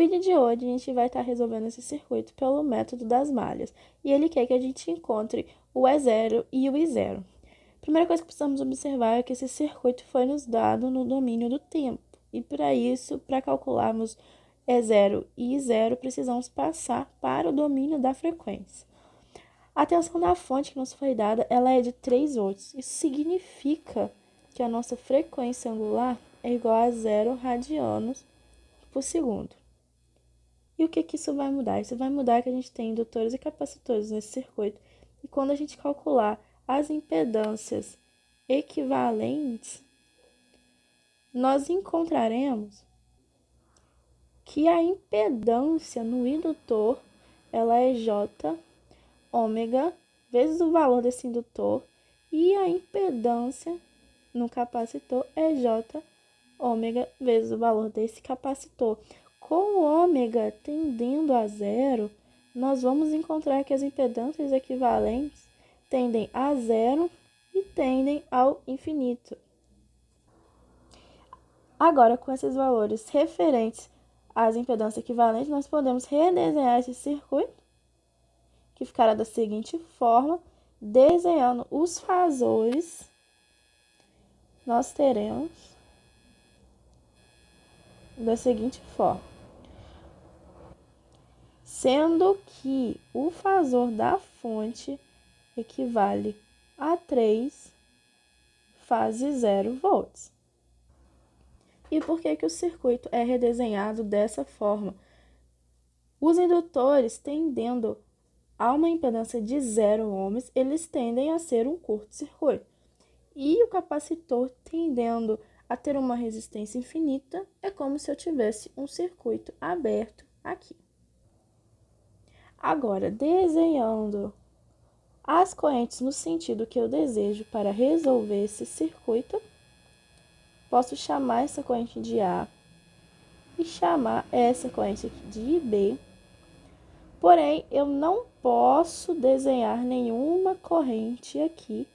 vídeo de hoje, a gente vai estar resolvendo esse circuito pelo método das malhas. E ele quer que a gente encontre o E0 e o I0. A primeira coisa que precisamos observar é que esse circuito foi nos dado no domínio do tempo. E para isso, para calcularmos E0 e I0, precisamos passar para o domínio da frequência. A tensão da fonte que nos foi dada, ela é de 3 volts. Isso significa que a nossa frequência angular é igual a 0 radianos por segundo. E o que isso vai mudar? Isso vai mudar que a gente tem indutores e capacitores nesse circuito. E quando a gente calcular as impedâncias equivalentes, nós encontraremos que a impedância no indutor ela é J ômega vezes o valor desse indutor, e a impedância no capacitor é J ômega vezes o valor desse capacitor. Com o ômega tendendo a zero, nós vamos encontrar que as impedâncias equivalentes tendem a zero e tendem ao infinito. Agora, com esses valores referentes às impedâncias equivalentes, nós podemos redesenhar esse circuito, que ficará da seguinte forma: desenhando os fasores, nós teremos da seguinte forma. Sendo que o fasor da fonte equivale a 3 fase 0 volts. E por que o circuito é redesenhado dessa forma? Os indutores tendendo a uma impedância de 0 ohms, eles tendem a ser um curto-circuito. E o capacitor tendendo a ter uma resistência infinita, é como se eu tivesse um circuito aberto aqui. Agora, desenhando as correntes no sentido que eu desejo para resolver esse circuito, posso chamar essa corrente de A e chamar essa corrente aqui de B. Porém, eu não posso desenhar nenhuma corrente aqui,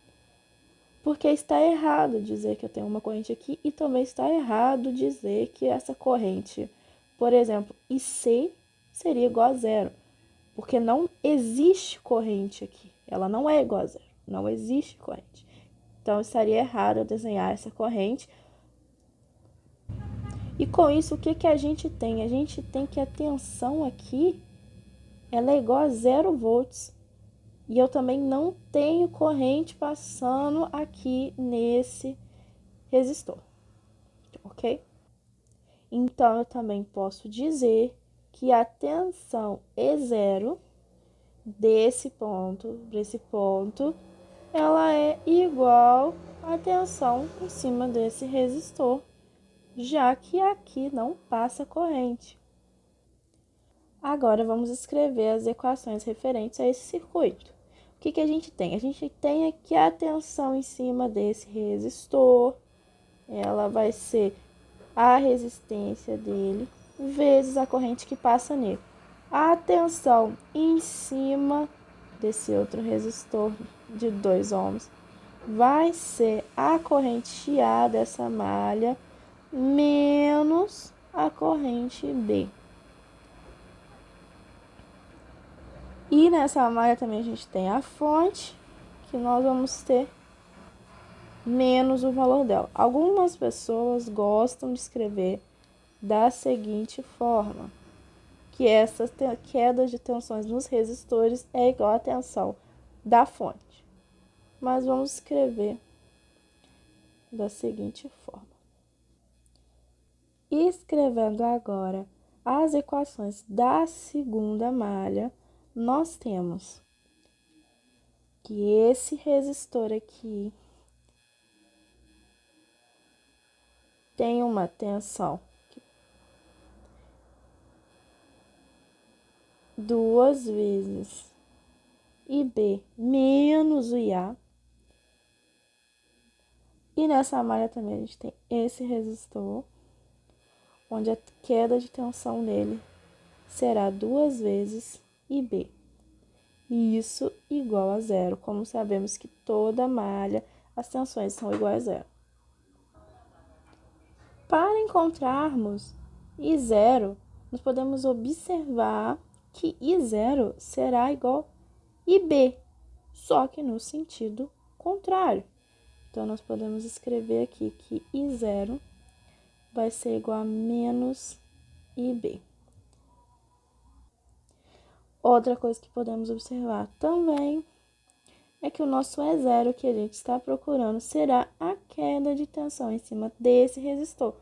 porque está errado dizer que eu tenho uma corrente aqui e também está errado dizer que essa corrente, por exemplo, IC seria igual a zero. Porque não existe corrente aqui. Ela não é igual a zero. Não existe corrente. Então, estaria errado eu desenhar essa corrente. E com isso, o que a gente tem? A gente tem que a tensão aqui, ela é igual a 0 volts. E eu também não tenho corrente passando aqui nesse resistor. Ok? Então, eu também posso dizer que a tensão E0 desse ponto para esse ponto, ela é igual à tensão em cima desse resistor, já que aqui não passa corrente. Agora, vamos escrever as equações referentes a esse circuito. O que a gente tem? A gente tem aqui a tensão em cima desse resistor, ela vai ser a resistência dele, vezes a corrente que passa nele. A tensão em cima desse outro resistor de 2 ohms vai ser a corrente A dessa malha menos a corrente B. E nessa malha também a gente tem a fonte, que nós vamos ter menos o valor dela. Algumas pessoas gostam de escrever da seguinte forma: que essa queda de tensões nos resistores é igual à tensão da fonte. Mas vamos escrever da seguinte forma. Escrevendo agora as equações da segunda malha, nós temos que esse resistor aqui tem uma tensão 2 vezes IB menos o IA. E nessa malha também a gente tem esse resistor, onde a queda de tensão nele será 2 vezes IB. E isso igual a zero, como sabemos que toda malha, as tensões são iguais a zero. Para encontrarmos I0, nós podemos observar que I0 será igual a IB, só que no sentido contrário. Então, nós podemos escrever aqui que I0 vai ser igual a menos IB. Outra coisa que podemos observar também é que o nosso E0 que a gente está procurando será a queda de tensão em cima desse resistor.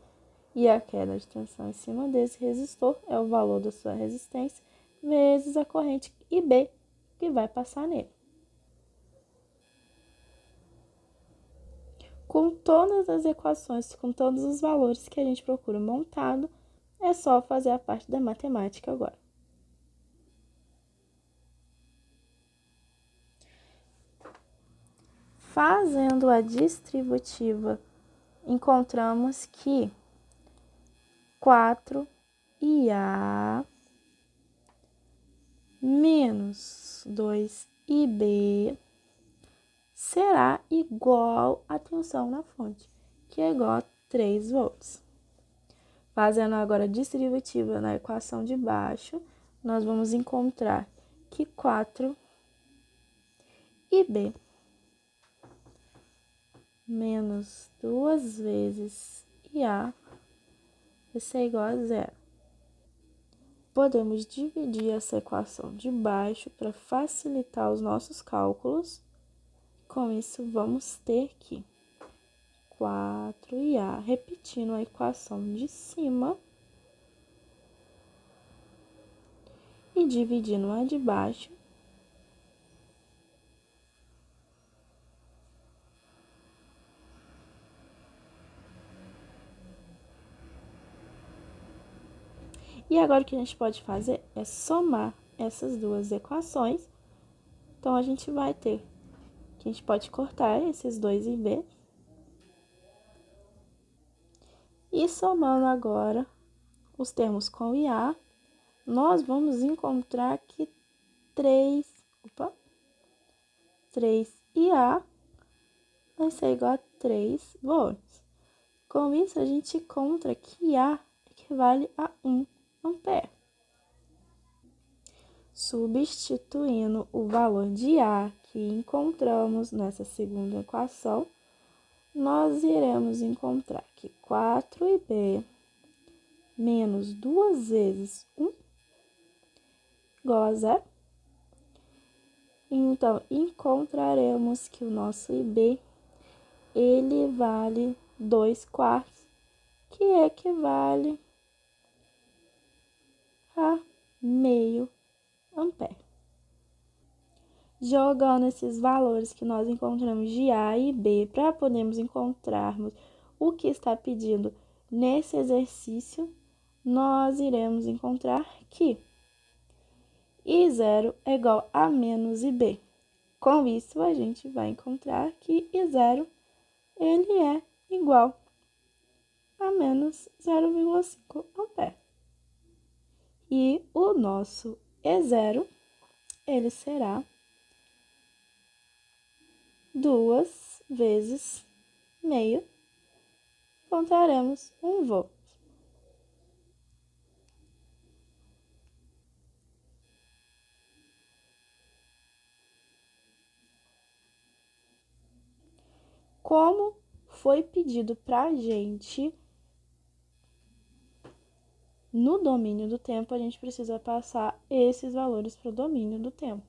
E a queda de tensão em cima desse resistor é o valor da sua resistência vezes a corrente IB que vai passar nele. Com todas as equações, com todos os valores que a gente procura montado, é só fazer a parte da matemática agora. Fazendo a distributiva, encontramos que 4IA menos 2IB será igual à tensão na fonte, que é igual a 3 volts. Fazendo agora a distributiva na equação de baixo, nós vamos encontrar que 4IB menos 2 vezes IA vai ser igual a 0. Podemos dividir essa equação de baixo para facilitar os nossos cálculos. Com isso, vamos ter que 4IA, repetindo a equação de cima e dividindo a de baixo. E agora o que a gente pode fazer é somar essas duas equações. Então, a gente vai ter que a gente pode cortar esses 2IB. E somando agora os termos com IA, nós vamos encontrar que 3IA vai ser igual a 3 volts. Com isso, a gente encontra que IA equivale a 1 ampere. Substituindo o valor de A que encontramos nessa segunda equação, nós iremos encontrar que 4IB menos 2 vezes 1 igual a 0. Então, encontraremos que o nosso IB, ele vale 2/4, que equivale a meio ampere. Jogando esses valores que nós encontramos de A e B para podermos encontrarmos o que está pedindo nesse exercício, nós iremos encontrar que I0 é igual a menos IB. Com isso, a gente vai encontrar que I0 ele é igual a menos 0,5 ampere. E o nosso E0, ele será 2 vezes meio, encontraremos 1 volt. Como foi pedido para a gente no domínio do tempo, a gente precisa passar esses valores para o domínio do tempo.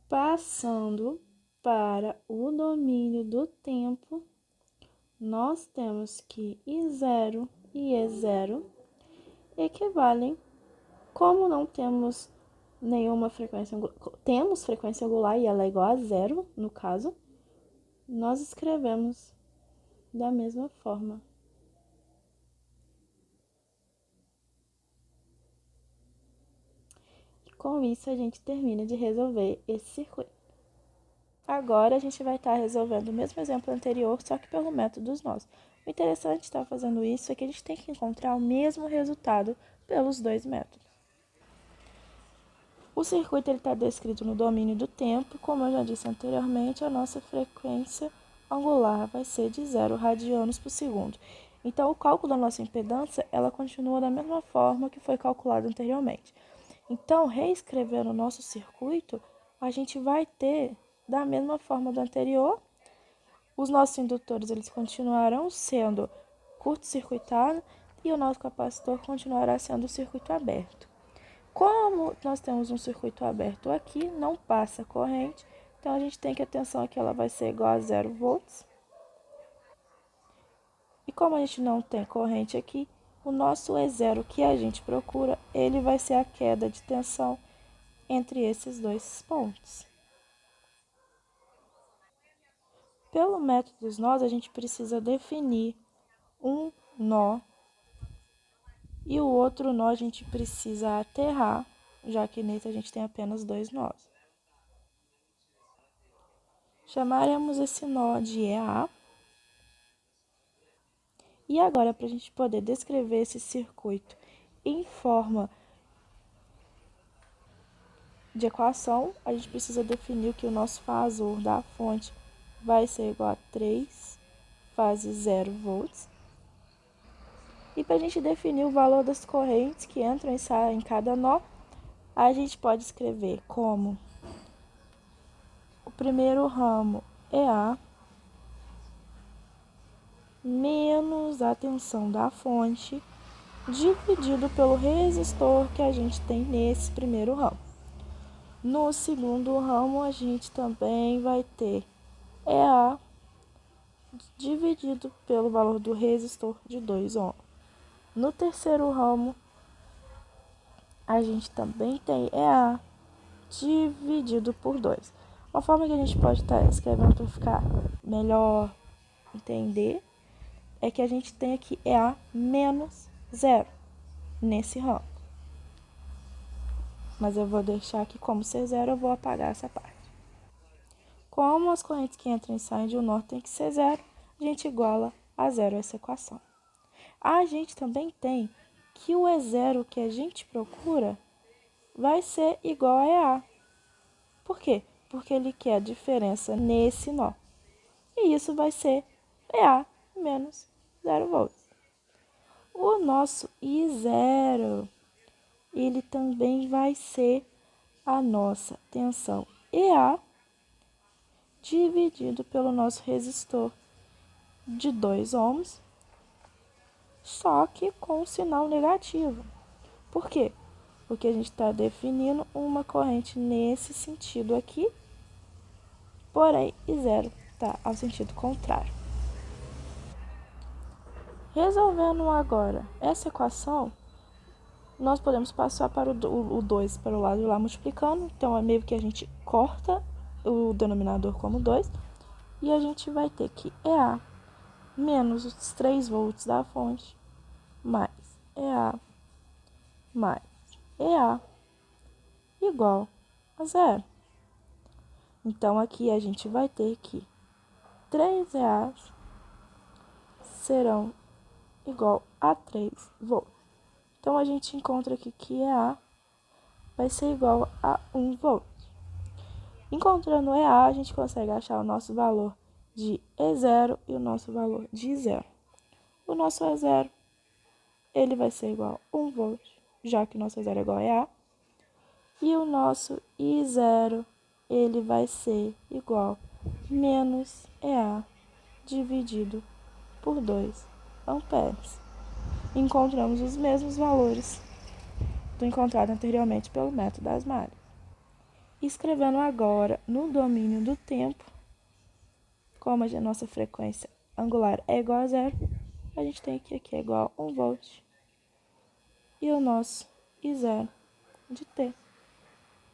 Passando para o domínio do tempo, nós temos que I0 e E0 equivalem, como não temos nenhuma frequência, temos frequência angular e ela é igual a 0, no caso, nós escrevemos da mesma forma. E com isso, a gente termina de resolver esse circuito. Agora, a gente vai estar resolvendo o mesmo exemplo anterior, só que pelo método dos nós. O interessante de estar fazendo isso é que a gente tem que encontrar o mesmo resultado pelos dois métodos. O circuito está descrito no domínio do tempo. Como eu já disse anteriormente, a nossa frequência angular vai ser de 0 radianos por segundo. Então, o cálculo da nossa impedância, ela continua da mesma forma que foi calculado anteriormente. Então, reescrevendo o nosso circuito, a gente vai ter, da mesma forma do anterior, os nossos indutores eles continuarão sendo curto-circuitados e o nosso capacitor continuará sendo o circuito aberto. Como nós temos um circuito aberto aqui, não passa corrente, então a gente tem que atenção que ela vai ser igual a 0 volts. E como a gente não tem corrente aqui, o nosso E0 que a gente procura, ele vai ser a queda de tensão entre esses dois pontos. Pelo método dos nós, a gente precisa definir um nó e o outro nó a gente precisa aterrar, já que nesse a gente tem apenas 2 nós. Chamaremos esse nó de EA. E agora, para a gente poder descrever esse circuito em forma de equação, a gente precisa definir que o nosso fasor da fonte vai ser igual a 3 vezes 0 volts. E para a gente definir o valor das correntes que entram e saem em cada nó, a gente pode escrever como o primeiro ramo é A menos a tensão da fonte dividido pelo resistor que a gente tem nesse primeiro ramo. No segundo ramo, a gente também vai ter EA dividido pelo valor do resistor de 2 ohms. No terceiro ramo, a gente também tem EA dividido por 2. Uma forma que a gente pode estar escrevendo para ficar melhor entender é que a gente tem aqui EA menos 0 nesse ramo. Mas eu vou deixar aqui como ser 0, eu vou apagar essa parte. Como as correntes que entram e saem de um nó tem que ser 0, a gente iguala a 0 essa equação. A gente também tem que o E0 que a gente procura vai ser igual a EA. Por quê? Porque ele quer a diferença nesse nó. E isso vai ser EA menos 0 volts. O nosso I0, ele também vai ser a nossa tensão EA dividido pelo nosso resistor de 2 ohms, só que com um sinal negativo. Por quê? Porque a gente está definindo uma corrente nesse sentido aqui, porém I0 está ao sentido contrário. Resolvendo agora essa equação, nós podemos passar para o 2 para o lado de lá multiplicando, então é meio que a gente corta o denominador como 2, e a gente vai ter que EA menos os 3 volts da fonte, mais EA mais EA igual a 0. Então, aqui a gente vai ter que 3 EAs serão igual a 3 volts. Então, a gente encontra aqui que EA vai ser igual a 1 volt. Encontrando EA, a gente consegue achar o nosso valor de E0 e o nosso valor de I0. O nosso E0 ele vai ser igual a 1 volt, já que o nosso E0 é igual a EA. E o nosso I0 ele vai ser igual a menos EA dividido por 2 amperes. Encontramos os mesmos valores do encontrado anteriormente pelo método das malhas. Escrevendo agora no domínio do tempo, como a nossa frequência angular é igual a 0, a gente tem que aqui é igual a 1 volt e o nosso I0 de T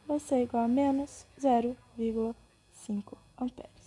vai ser igual a menos 0,5 amperes.